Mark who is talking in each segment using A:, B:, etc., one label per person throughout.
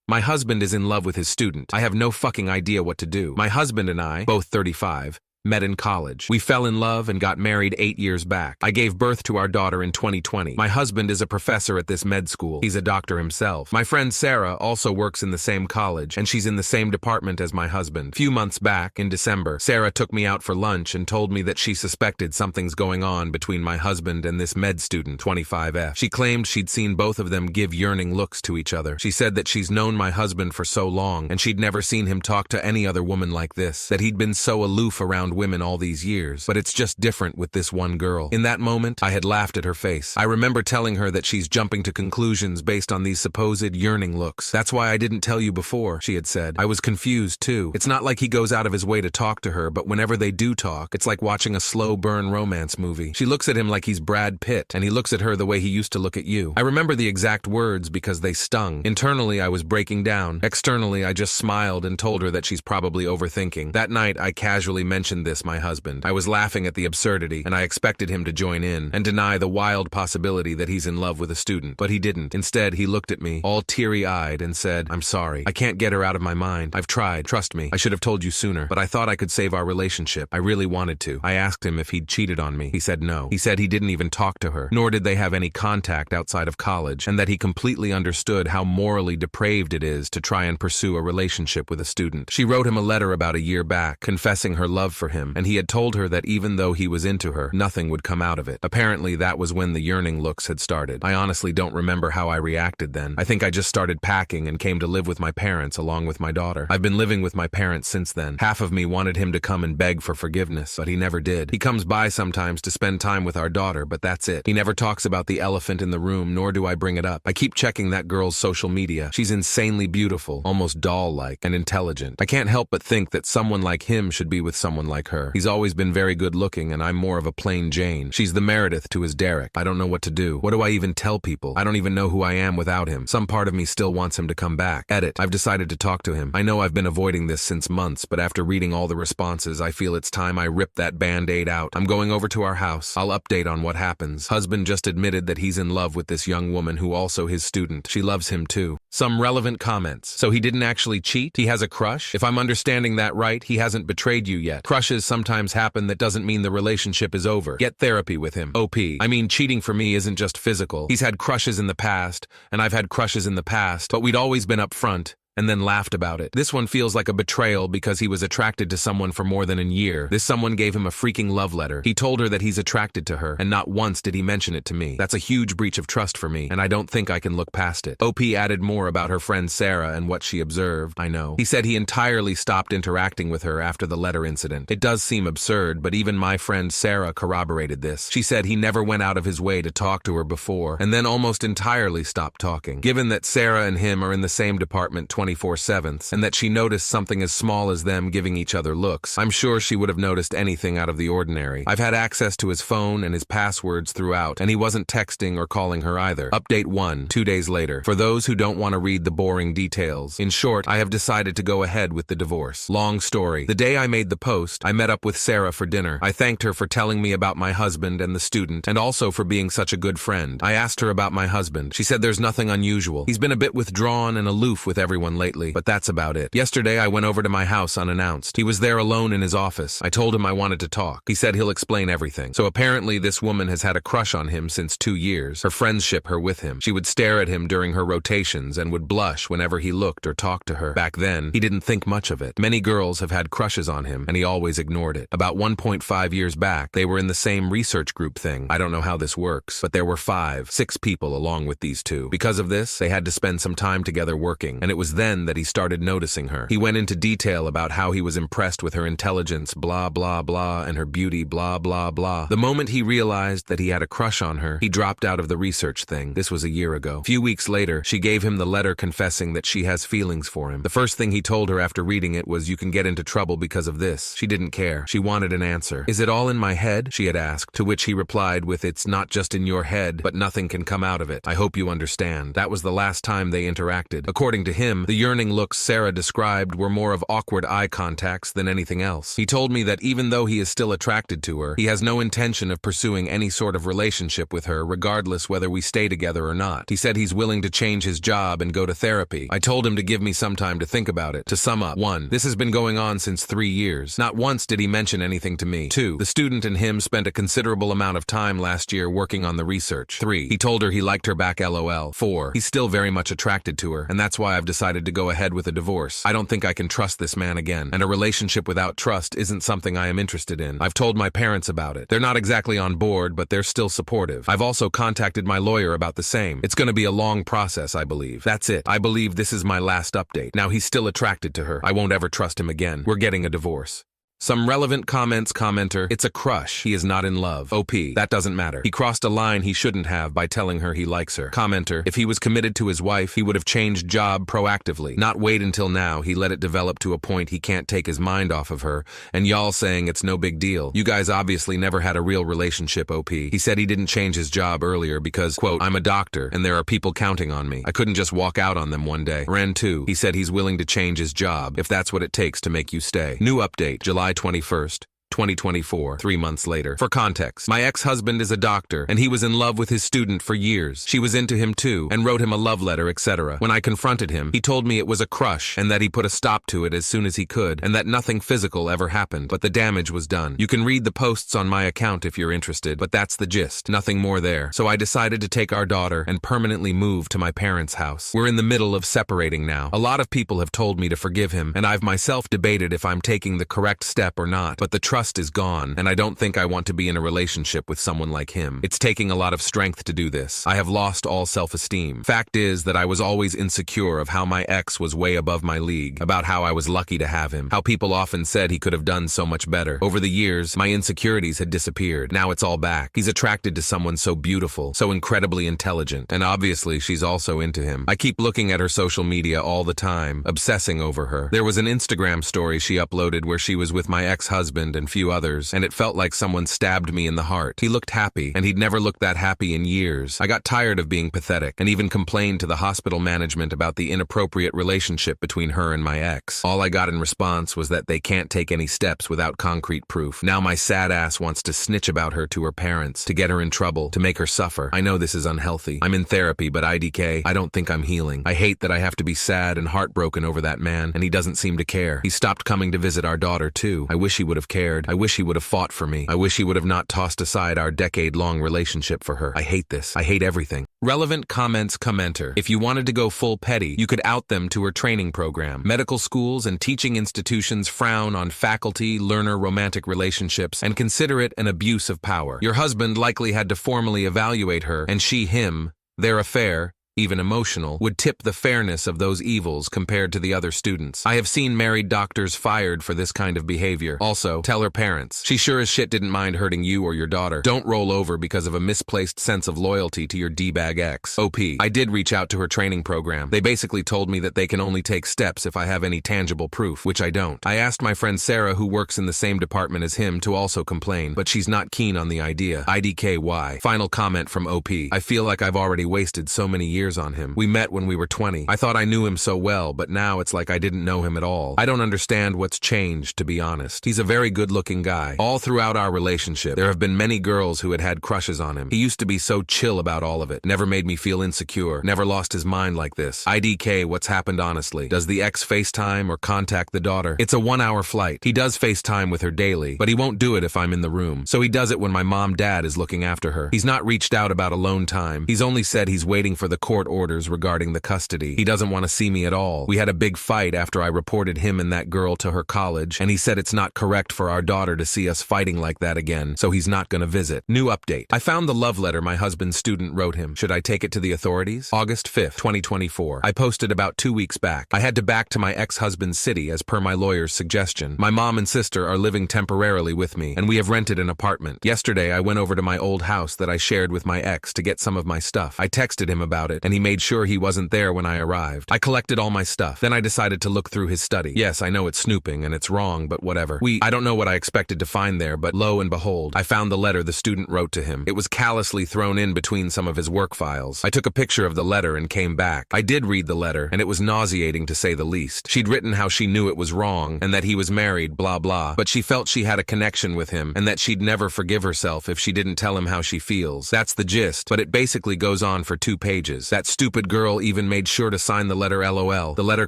A: My husband is in love with his student. I have no fucking idea what to do. My husband and I, both 35, met in college. We fell in love and got married 8 years back. I gave birth to our daughter in 2020. My husband is a professor at this med school. He's a doctor himself. My friend Sarah also works in the same college, and she's in the same department as my husband. Few months back, in December, Sarah took me out for lunch and told me that she suspected something's going on between my husband and this med student, 25F. She claimed she'd seen both of them give yearning looks to each other. She said that she's known my husband for so long, and she'd never seen him talk to any other woman like this, that he'd been so aloof around women all these years, but it's just different with this one girl. In that moment, I had laughed at her face. I remember telling her that she's jumping to conclusions based on these supposed yearning looks. That's why I didn't tell you before, she had said. I was confused too. It's not like he goes out of his way to talk to her, but whenever they do talk, it's like watching a slow burn romance movie. She looks at him like he's Brad Pitt, and he looks at her the way he used to look at you. I remember the exact words because they stung. Internally, I was breaking down. Externally, I just smiled and told her that she's probably overthinking. That night, I casually mentioned this, my husband. I was laughing at the absurdity, and I expected him to join in and deny the wild possibility that he's in love with a student, but he didn't. Instead, he looked at me, all teary-eyed, and said, "I'm sorry. I can't get her out of my mind. I've tried. Trust me. I should have told you sooner, but I thought I could save our relationship. I really wanted to." I asked him if he'd cheated on me. He said no. He said he didn't even talk to her, nor did they have any contact outside of college, and that he completely understood how morally depraved it is to try and pursue a relationship with a student. She wrote him a letter about a year back, confessing her love for him, and he had told her that even though he was into her, nothing would come out of it. Apparently, that was when the yearning looks had started. I honestly don't remember how I reacted then. I think I just started packing and came to live with my parents along with my daughter. I've been living with my parents since then. Half of me wanted him to come and beg for forgiveness, but he never did. He comes by sometimes to spend time with our daughter, but that's it. He never talks about the elephant in the room, nor do I bring it up. I keep checking that girl's social media. She's insanely beautiful, almost doll-like, and intelligent. I can't help but think that someone like him should be with someone like her. He's always been very good looking, and I'm more of a plain Jane. She's the Meredith to his Derek. I don't know what to do. What do I even tell people? I don't even know who I am without him. Some part of me still wants him to come back. Edit. I've decided to talk to him. I know I've been avoiding this since months, but after reading all the responses, I feel it's time I rip that Band-Aid out. I'm going over to our house. I'll update on what happens. Husband just admitted that he's in love with this young woman who also his student. She loves him too. Some relevant comments. So he didn't actually cheat? He has a crush? If I'm understanding that right, he hasn't betrayed you yet. Crushes sometimes happen. That doesn't mean the relationship is over. Get therapy with him. OP. I mean, cheating for me isn't just physical. He's had crushes in the past, and I've had crushes in the past, but we'd always been upfront and then laughed about it. This one feels like a betrayal because he was attracted to someone for more than a year. This someone gave him a freaking love letter. He told her that he's attracted to her, and not once did he mention it to me. That's a huge breach of trust for me, and I don't think I can look past it. OP added more about her friend Sarah and what she observed. I know. He said he entirely stopped interacting with her after the letter incident. It does seem absurd, but even my friend Sarah corroborated this. She said he never went out of his way to talk to her before, and then almost entirely stopped talking. Given that Sarah and him are in the same department 24/7, and that she noticed something as small as them giving each other looks, I'm sure she would have noticed anything out of the ordinary. I've had access to his phone and his passwords throughout, and he wasn't texting or calling her either. Update 1, 2 days later. For those who don't want to read the boring details, in short, I have decided to go ahead with the divorce. Long story. The day I made the post, I met up with Sarah for dinner. I thanked her for telling me about my husband and the student, and also for being such a good friend. I asked her about my husband. She said there's nothing unusual. He's been a bit withdrawn and aloof with everyone lately, but that's about it. Yesterday, I went over to my house unannounced. He was there alone in his office. I told him I wanted to talk. He said he'll explain everything. So apparently this woman has had a crush on him since 2 years. Her friends ship her with him. She would stare at him during her rotations and would blush whenever he looked or talked to her. Back then, he didn't think much of it. Many girls have had crushes on him, and he always ignored it. About 1.5 years back, they were in the same research group thing. I don't know how this works, but there were 5, 6 people along with these two. Because of this, they had to spend some time together working, and it was then that he started noticing her. He went into detail about how he was impressed with her intelligence, blah, blah, blah, and her beauty, blah, blah, blah. The moment he realized that he had a crush on her, he dropped out of the research thing. This was a year ago. Few weeks later, she gave him the letter confessing that she has feelings for him. The first thing he told her after reading it was, "You can get into trouble because of this." She didn't care. She wanted an answer. "Is it all in my head?" she had asked, to which he replied with, "It's not just in your head, but nothing can come out of it. I hope you understand." That was the last time they interacted. According to him, the The yearning looks Sarah described were more of awkward eye contacts than anything else. He told me that even though he is still attracted to her, he has no intention of pursuing any sort of relationship with her, regardless whether we stay together or not. He said he's willing to change his job and go to therapy. I told him to give me some time to think about it. To sum up, 1. This has been going on since 3 years. Not once did he mention anything to me. 2. The student and him spent a considerable amount of time last year working on the research. 3. He told her he liked her back LOL. 4. He's still very much attracted to her, and that's why I've decided to go ahead with a divorce. I don't think I can trust this man again, and a relationship without trust isn't something I am interested in. I've told my parents about it. They're not exactly on board, but they're still supportive. I've also contacted my lawyer about the same. It's going to be a long process, I believe. That's it. I believe this is my last update. Now he's still attracted to her. I won't ever trust him again. We're getting a divorce. Some relevant comments. Commenter, it's a crush. He is not in love. OP, that doesn't matter. He crossed a line he shouldn't have by telling her he likes her. Commenter, if he was committed to his wife, he would have changed job proactively. Not wait until now. He let it develop to a point he can't take his mind off of her, and y'all saying it's no big deal. You guys obviously never had a real relationship. OP, he said he didn't change his job earlier because, quote, I'm a doctor, and there are people counting on me. I couldn't just walk out on them one day. Ren 2, he said he's willing to change his job if that's what it takes to make you stay. New update, July 21st. 2024, 3 months later. For context, my ex-husband is a doctor, and he was in love with his student for years. She was into him too, and wrote him a love letter, etc. When I confronted him, he told me it was a crush, and that he put a stop to it as soon as he could, and that nothing physical ever happened, but the damage was done. You can read the posts on my account if you're interested, but that's the gist. Nothing more there. So I decided to take our daughter and permanently move to my parents' house. We're in the middle of separating now. A lot of people have told me to forgive him, and I've myself debated if I'm taking the correct step or not, but the trust is gone, and I don't think I want to be in a relationship with someone like him. It's taking a lot of strength to do this. I have lost all self-esteem. Fact is that I was always insecure of how my ex was way above my league, about how I was lucky to have him, how people often said he could have done so much better. Over the years, my insecurities had disappeared. Now it's all back. He's attracted to someone so beautiful, so incredibly intelligent, and obviously she's also into him. I keep looking at her social media all the time, obsessing over her. There was an Instagram story she uploaded where she was with my ex-husband and few others, and it felt like someone stabbed me in the heart. He looked happy, and he'd never looked that happy in years. I got tired of being pathetic, and even complained to the hospital management about the inappropriate relationship between her and my ex. All I got in response was that they can't take any steps without concrete proof. Now my sad ass wants to snitch about her to her parents, to get her in trouble, to make her suffer. I know this is unhealthy. I'm in therapy, but IDK, I don't think I'm healing. I hate that I have to be sad and heartbroken over that man, and he doesn't seem to care. He stopped coming to visit our daughter, too. I wish he would have cared. I wish he would have fought for me. I wish he would have not tossed aside our decade-long relationship for her. I hate this. I hate everything. Relevant comments. Commenter, if you wanted to go full petty, you could out them to her training program. Medical schools and teaching institutions frown on faculty-learner romantic relationships and consider it an abuse of power. Your husband likely had to formally evaluate her, and she him. Their affair, even emotional, would tip the fairness of those evils compared to the other students. I have seen married doctors fired for this kind of behavior. Also, tell her parents. She sure as shit didn't mind hurting you or your daughter. Don't roll over because of a misplaced sense of loyalty to your D-bag ex. OP, I did reach out to her training program. They basically told me that they can only take steps if I have any tangible proof, which I don't. I asked my friend Sarah, who works in the same department as him, to also complain, but she's not keen on the idea. IDKY. Final comment from OP. I feel like I've already wasted so many years on him. We met when we were 20. I thought I knew him so well, but now it's like I didn't know him at all. I don't understand what's changed, to be honest. He's a very good-looking guy. All throughout our relationship, there have been many girls who had had crushes on him. He used to be so chill about all of it. Never made me feel insecure. Never lost his mind like this. IDK, what's happened honestly? Does the ex FaceTime or contact the daughter? It's a 1-hour flight. He does FaceTime with her daily, but he won't do it if I'm in the room. So he does it when my mom-dad is looking after her. He's not reached out about alone time. He's only said he's waiting for the court orders regarding the custody. He doesn't want to see me at all. We had a big fight after I reported him and that girl to her college, and he said it's not correct for our daughter to see us fighting like that again, so he's not gonna visit. New update. I found the love letter my husband's student wrote him. Should I take it to the authorities? August 5th, 2024. I posted about 2 weeks back. I had to back to my ex-husband's city as per my lawyer's suggestion. My mom and sister are living temporarily with me, and we have rented an apartment. Yesterday, I went over to my old house that I shared with my ex to get some of my stuff. I texted him about it, and he made sure he wasn't there when I arrived. I collected all my stuff. Then I decided to look through his study. Yes, I know it's snooping and it's wrong, but whatever. I don't know what I expected to find there, but lo and behold, I found the letter the student wrote to him. It was callously thrown in between some of his work files. I took a picture of the letter and came back. I did read the letter, and it was nauseating to say the least. She'd written how she knew it was wrong, and that he was married, blah blah, but she felt she had a connection with him, and that she'd never forgive herself if she didn't tell him how she feels. That's the gist, but it basically goes on for 2 pages. That stupid girl even made sure to sign the letter LOL. The letter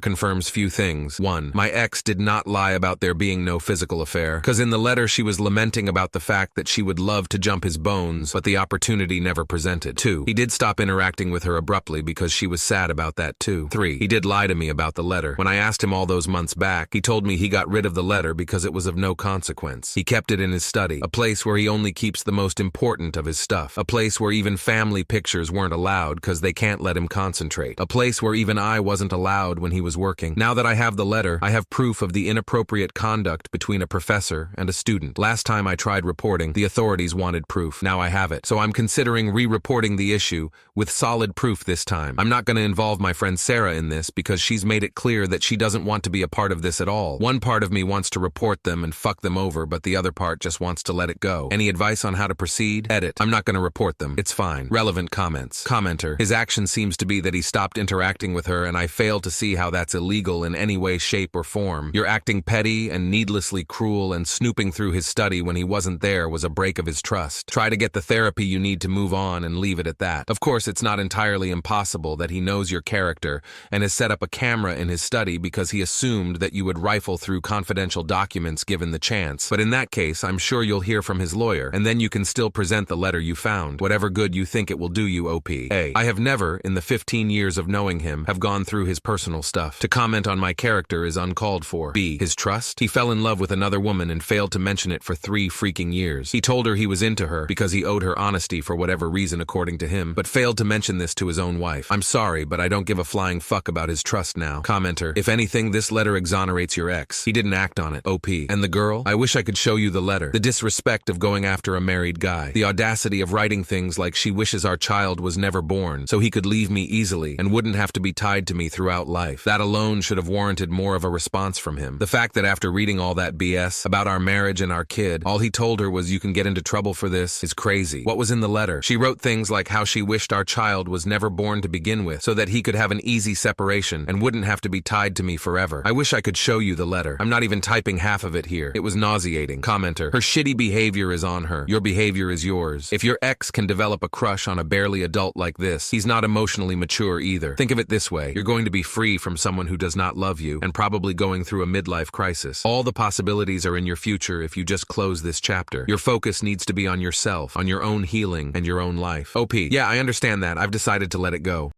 A: confirms few things. 1. My ex did not lie about there being no physical affair, because in the letter she was lamenting about the fact that she would love to jump his bones, but the opportunity never presented. 2. He did stop interacting with her abruptly because she was sad about that too. 3. He did lie to me about the letter. When I asked him all those months back, he told me he got rid of the letter because it was of no consequence. He kept it in his study, a place where he only keeps the most important of his stuff, a place where even family pictures weren't allowed because they can't let him concentrate, a place where even I wasn't allowed when he was working. Now that I have the letter, I have proof of the inappropriate conduct between a professor and a student. Last time I tried reporting, the authorities wanted proof. Now I have it, so I'm considering re-reporting the issue with solid proof this time. I'm not going to involve my friend Sarah in this because she's made it clear that she doesn't want to be a part of this at all. One part of me wants to report them and fuck them over, but the other part just wants to let it go. Any advice on how to proceed? Edit. I'm not going to report them. It's fine. Relevant comments. Commenter. His action seems to be that he stopped interacting with her, and I fail to see how that's illegal in any way, shape, or form. You're acting petty and needlessly cruel, and snooping through his study when he wasn't there was a break of his trust. Try to get the therapy you need to move on and leave it at that. Of course, it's not entirely impossible that he knows your character and has set up a camera in his study because he assumed that you would rifle through confidential documents given the chance. But in that case, I'm sure you'll hear from his lawyer, and then you can still present the letter you found, whatever good you think it will do you, OP. A. I have never, in the 15 years of knowing him, have gone through his personal stuff. To comment on my character is uncalled for. B. His trust? He fell in love with another woman and failed to mention it for 3 freaking years. He told her he was into her because he owed her honesty for whatever reason according to him, but failed to mention this to his own wife. I'm sorry, but I don't give a flying fuck about his trust now. Commenter. If anything, this letter exonerates your ex. He didn't act on it. OP. And the girl? I wish I could show you the letter. The disrespect of going after a married guy. The audacity of writing things like she wishes our child was never born so he could leave me easily and wouldn't have to be tied to me throughout life. That alone should have warranted more of a response from him. The fact that after reading all that BS about our marriage and our kid, all he told her was you can get into trouble for this is crazy. What was in the letter? She wrote things like how she wished our child was never born to begin with so that he could have an easy separation and wouldn't have to be tied to me forever. I wish I could show you the letter. I'm not even typing half of it here. It was nauseating. Commenter. Her shitty behavior is on her. Your behavior is yours. If your ex can develop a crush on a barely adult like this, he's not emotionally mature either. Think of it this way. You're going to be free from someone who does not love you and probably going through a midlife crisis. All the possibilities are in your future if you just close this chapter. Your focus needs to be on yourself, on your own healing and your own life. OP. Yeah, I understand that. I've decided to let it go.